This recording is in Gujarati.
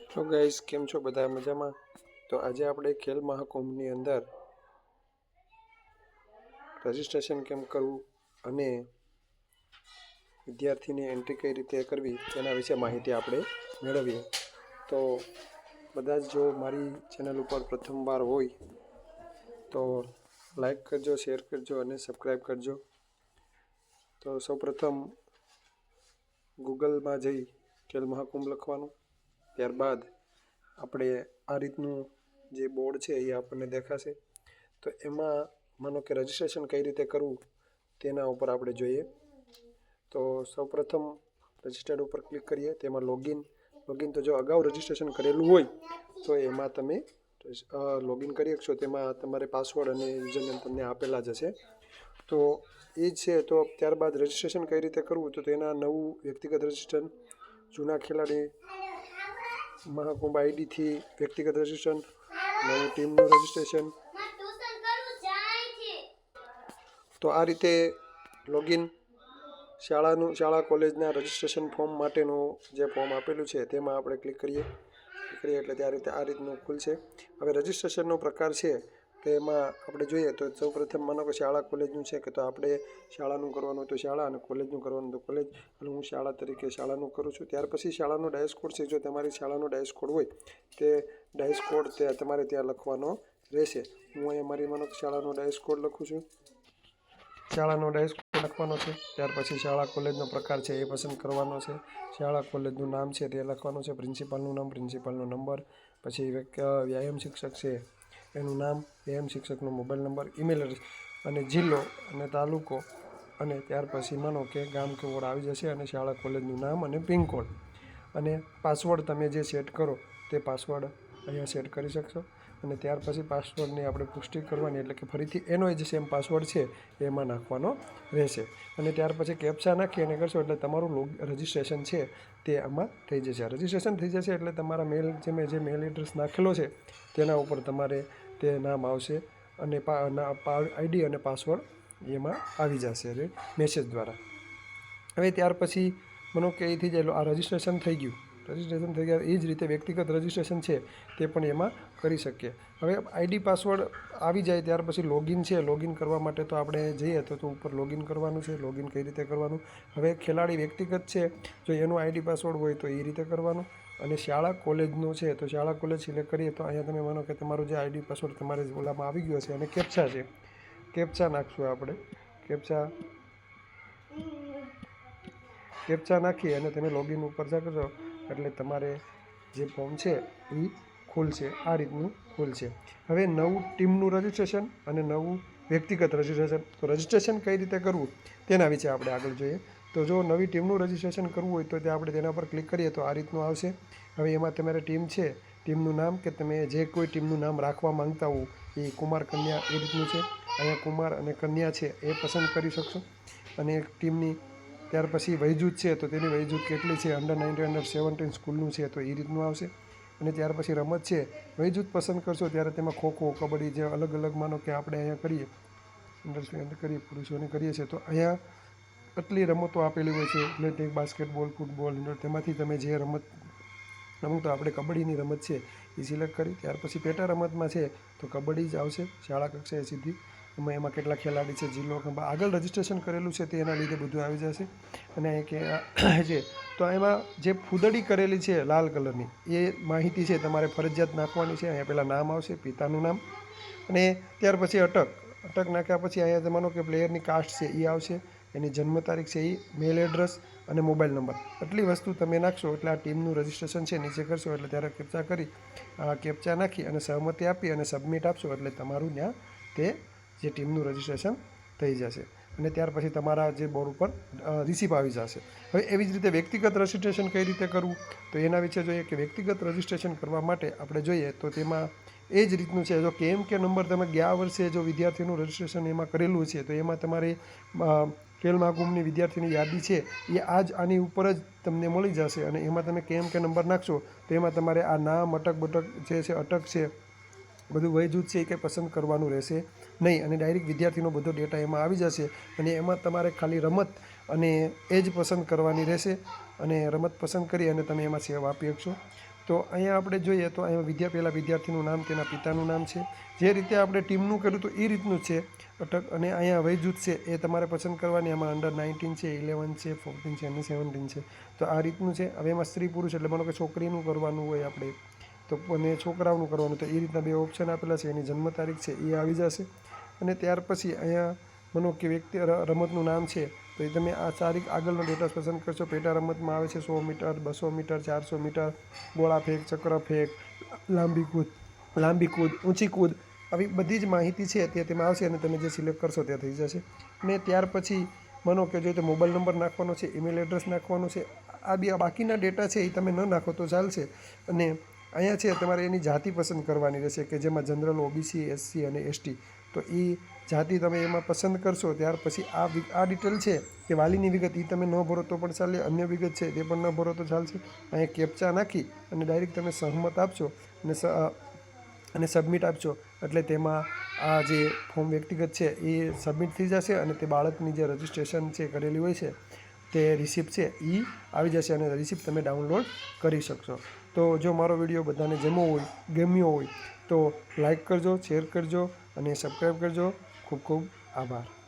હેલો ગાઈસ, કેમ છો બધા મજામાં? તો આજે આપણે ખેલ મહાકુંભની અંદર રજિસ્ટ્રેશન કેમ કરવું અને વિદ્યાર્થીની એન્ટ્રી કઈ રીતે કરવી તેના વિશે માહિતી આપણે મેળવીએ. તો બધા જ જો મારી ચેનલ ઉપર પ્રથમવાર હોય તો લાઈક કરજો, શેર કરજો અને સબસ્ક્રાઈબ કરજો. તો સૌપ્રથમ ગૂગલમાં જઈ ખેલ મહાકુંભ લખવાનું. ત્યારબાદ આપણે આ રીતનું જે બોર્ડ છે એ આપણને દેખાશે. તો એમાં માનો કે રજિસ્ટ્રેશન કઈ રીતે કરવું તેના ઉપર આપણે જોઈએ. તો સૌપ્રથમ રજિસ્ટર્ડ ઉપર ક્લિક કરીએ. તેમાં લોગિન તો જો અગાઉ રજિસ્ટ્રેશન કરેલું હોય તો એમાં તમે લોગિન કરી શકશો. તેમાં તમારે પાસવર્ડ અને યુઝરનેમ તમને આપેલા જ હશે. તો એ જ છે. તો ત્યારબાદ રજિસ્ટ્રેશન કઈ રીતે કરવું, તો તેના નવું વ્યક્તિગત રજિસ્ટ્રેશન, જૂના ખેલાડી મહાકુંભ આઈડીથી વ્યક્તિગત રજિસ્ટ્રેશન, નવું ટીમનું રજિસ્ટ્રેશન. તો આ રીતે લોગિન શાળા કોલેજના રજિસ્ટ્રેશન ફોર્મ માટેનું જે ફોર્મ આપેલું છે તેમાં આપણે ક્લિક કરીએ એટલે આ રીતનું ખુલશે. હવે રજિસ્ટ્રેશનનો પ્રકાર છે તો એમાં આપણે જોઈએ તો સૌપ્રથમ માનો કે શાળા કોલેજનું છે કે તો આપણે શાળાનું કરવાનું તો શાળા અને કોલેજનું કરવાનું તો કોલેજ. અને હું શાળા તરીકે શાળાનું કરું છું. ત્યાર પછી શાળાનો ડાયસ કોડ છે. જો તમારી શાળાનો ડાયસ કોડ હોય તે ડાયસ કોડ તમારે ત્યાં લખવાનો રહેશે. હું અહીંયા મારી માનો શાળાનો ડાયસ કોડ લખું છું. શાળાનો ડાયસ કોડ લખવાનો છે. ત્યાર પછી શાળા કોલેજનો પ્રકાર છે એ પસંદ કરવાનો છે. શાળા કોલેજનું નામ છે તે લખવાનું છે. પ્રિન્સિપાલનું નામ, પ્રિન્સિપાલનો નંબર, પછી વ્યાયામ શિક્ષક છે એનું નામ, વ્યાયામ શિક્ષકનો મોબાઈલ નંબર, ઈમેલ એડ્રેસ અને જિલ્લો અને તાલુકો. અને ત્યાર પછી માનો કે ગામ કે વોર્ડ આવી જશે અને શાળા કોલેજનું નામ અને પિનકોડ અને પાસવર્ડ તમે જે સેટ કરો તે પાસવર્ડ અહીંયા સેટ કરી શકશો. અને ત્યાર પછી પાસવર્ડની આપણે પુષ્ટિ કરવાની, એટલે કે ફરીથી એનો જ સેમ પાસવર્ડ છે એમાં નાખવાનો રહેશે. અને ત્યાર પછી કેપ્ચા નાખી અને કરશો એટલે તમારું રજિસ્ટ્રેશન છે તે આમાં થઈ જશે. રજિસ્ટ્રેશન થઈ જશે એટલે તમારા જે મેલ એડ્રેસ નાખેલો છે તેના ઉપર તમારે તે નામ આવશે અને આઈડી અને પાસવર્ડ એમાં આવી જશે મેસેજ દ્વારા. હવે ત્યાર પછી માનો કે એ થઈ જાય આ રજિસ્ટ્રેશન થઈ ગયું. રજિસ્ટ્રેશન થઈ ગયા એ જ રીતે વ્યક્તિગત રજિસ્ટ્રેશન છે તે પણ એમાં કરી શકીએ. હવે આઈડી પાસવર્ડ આવી જાય ત્યાર પછી લોગિન છે. લોગિન કરવા માટે તો આપણે જઈએ તો ઉપર લોગિન કરવાનું છે. લોગિન કઈ રીતે કરવાનું, હવે ખેલાડી વ્યક્તિગત છે જો એનું આઈડી પાસવર્ડ હોય તો એ રીતે કરવાનું. અને શાળા કોલેજનું છે તો શાળા કોલેજ સિલેક્ટ કરીએ તો અહીંયા તમે માનો કે તમારું જે આઈડી પાસવર્ડ તમારે ઓલામાં આવી ગયો છે અને કેપ્ચા છે. કેપ્ચા નાખશું આપણે. કેપ્ચા નાખી અને તમે લોગિન ઉપર કરશો એટલે તમારે જે ફોર્મ છે એ ખુલશે. આ રીતનું ખુલશે. હવે નવું ટીમનું રજિસ્ટ્રેશન અને નવું વ્યક્તિગત રજિસ્ટ્રેશન. તો રજિસ્ટ્રેશન કઈ રીતે કરવું તેના વિશે આપણે આગળ જોઈએ. તો જો નવી ટીમનું રજિસ્ટ્રેશન કરવું હોય તો આપણે તેના પર ક્લિક કરીએ તો આ રીતનું આવશે. હવે એમાં તમારે ટીમ છે, ટીમનું નામ કે તમે જે કોઈ ટીમનું નામ રાખવા માંગતા હો એ કુમાર કન્યા એ રીતનું છે. અહીંયા કુમાર અને કન્યા છે એ પસંદ કરી શકશો. અને એક ટીમની ત્યાર પછી વયજૂથ છે તો તેની વયજૂથ કેટલી છે, અંડર-19 અંડર-17 સ્કૂલનું છે તો એ રીતનું આવશે. અને ત્યાર પછી રમત છે, વયજૂથ પસંદ કરશો ત્યારે તેમાં ખોખો, કબડ્ડી જે અલગ અલગ માનો કે આપણે અહીંયા કરીએ અંડર કરીએ પુરુષોની કરીએ છીએ તો અહીંયા આટલી રમતો આપેલી હોય છે. એથ્લેટિક, બાસ્કેટબોલ, ફૂટબોલ, તેમાંથી તમે જે રમત તો આપણે કબડ્ડીની રમત છે એ સિલેક્ટ કરી. ત્યાર પછી પેટા રમતમાં છે તો કબડ્ડી જ આવશે શાળા કક્ષાએ સીધી. એમાં કેટલા ખેલાડી છે, જિલ્લો, આગળ રજિસ્ટ્રેશન કરેલું છે તેના લીધે બધું આવી જશે. અને કે છે તો એમાં જે ફૂદડી કરેલી છે લાલ કલરની એ માહિતી છે તમારે ફરજિયાત નાખવાની છે. અહીંયા પહેલાં નામ આવશે, પિતાનું નામ, અને ત્યાર પછી અટક નાખ્યા પછી અહીંયા તમારો કે પ્લેયરની કાસ્ટ છે એ આવશે, એની જન્મ તારીખ છે એ, મેલ એડ્રેસ અને મોબાઈલ નંબર. આટલી વસ્તુ તમે નાખશો એટલે આ ટીમનું રજિસ્ટ્રેશન છે નીચે કરશો એટલે ત્યારે કેપ્ચા કરી કેપ્ચા નાખી અને સહમતિ આપી અને સબમિટ આપશો એટલે તમારું ત્યાં તે જે ટીમનું રજિસ્ટ્રેશન થઈ જશે. અને ત્યાર પછી તમારા જે બોર્ડ ઉપર રિસિપ્ટ આવી જશે. હવે એવી જ રીતે વ્યક્તિગત રજિસ્ટ્રેશન કઈ રીતે કરવું તો એના વિશે જોઈએ કે વ્યક્તિગત રજિસ્ટ્રેશન કરવા માટે આપણે જોઈએ તો તેમાં એ જ રીતનું છે. જો કે નંબર તમે ગયા વર્ષે જો વિદ્યાર્થીનું રજિસ્ટ્રેશન એમાં કરેલું છે તો એમાં તમારે ખેલ મહાકુંભની વિદ્યાર્થીની યાદી છે એ આની ઉપર જ તમને મળી જશે. અને એમાં તમે કે નંબર નાખશો તો એમાં તમારે આ નામ, અટક જે છે, અટક છે, બધું વયજૂથ છે એ કંઈ પસંદ કરવાનું રહેશે નહીં. અને ડાયરેક્ટ વિદ્યાર્થીનો બધો ડેટા એમાં આવી જશે. અને એમાં તમારે ખાલી રમત અને એ જ પસંદ કરવાની રહેશે. અને રમત પસંદ કરી અને તમે એમાં સેવ આપી શકશો. તો અહીંયા આપણે જોઈએ તો અહીંયા પહેલાં વિદ્યાર્થીનું નામ, તેના પિતાનું નામ છે. જે રીતે આપણે ટીમનું કર્યું તો એ રીતનું જ છે અટક. અને અહીંયા વય જૂથ છે એ તમારે પસંદ કરવાની. આમાં અંડર 19 છે, 11 છે, 14 છે અને 17 છે. તો આ રીતનું છે. હવે એમાં સ્ત્રી પુરુષ એટલે માનો કે છોકરીનું કરવાનું હોય આપણે તો અને છોકરાઓનું કરવાનું, તો એ રીતના 2 ઓપ્શન આપેલા છે. એની જન્મ તારીખ છે એ આવી જશે. અને ત્યાર પછી અહીંયા માનો કે વ્યક્તિ રમતનું નામ છે તો એ તમે આ તારીખ આગળનો ડેટા પસંદ કરશો. પેટા રમતમાં આવે છે 100 મીટર, 200 મીટર, 400 મીટર, ગોળા ફેંક, ચક્ર ફેંક, લાંબી કૂદ, ઊંચી કૂદ, આવી બધી જ માહિતી છે તે તેમાં આવશે અને તમે જે સિલેક્ટ કરશો તે થઈ જશે. અને ત્યાર પછી માનો કે જો તો મોબાઈલ નંબર નાખવાનો છે, ઈમેલ એડ્રેસ નાખવાનું છે. આ બાકીના ડેટા છે એ તમે ન નાખો તો ચાલશે. અને અહીંયા છે તમારે એની જાતિ પસંદ કરવાની રહેશે કે જેમાં જનરલ, ઓબીસી, એસસી અને એસટી. તો એ જાતિ તમે એમાં પસંદ કરશો. ત્યાર પછી આ ડિટેલ છે કે વાલીની વિગત એ તમે ન ભરો તો પણ ચાલે, અન્ય વિગત છે તે પણ ન ભરો તો ચાલશે. અહીંયા કેપ્ચા નાખી અને ડાયરેક્ટ તમે સહમત આપશો અને સબમિટ આપશો એટલે તેમાં આ જે ફોર્મ વ્યક્તિગત છે એ સબમિટ થઈ જશે અને તે બાળકની જે રજિસ્ટ્રેશન છે કરેલી હોય છે તે રિસિપ્ટ છે એ આવી જશે અને રિસિપ્ટ તમે ડાઉનલોડ કરી શકશો. તો જો મારો વિડીયો બધાને ગમ્યો હોય તો લાઈક કરજો, શેર કરજો અને સબસ્ક્રાઈબ કરજો. ખૂબ ખૂબ આભાર.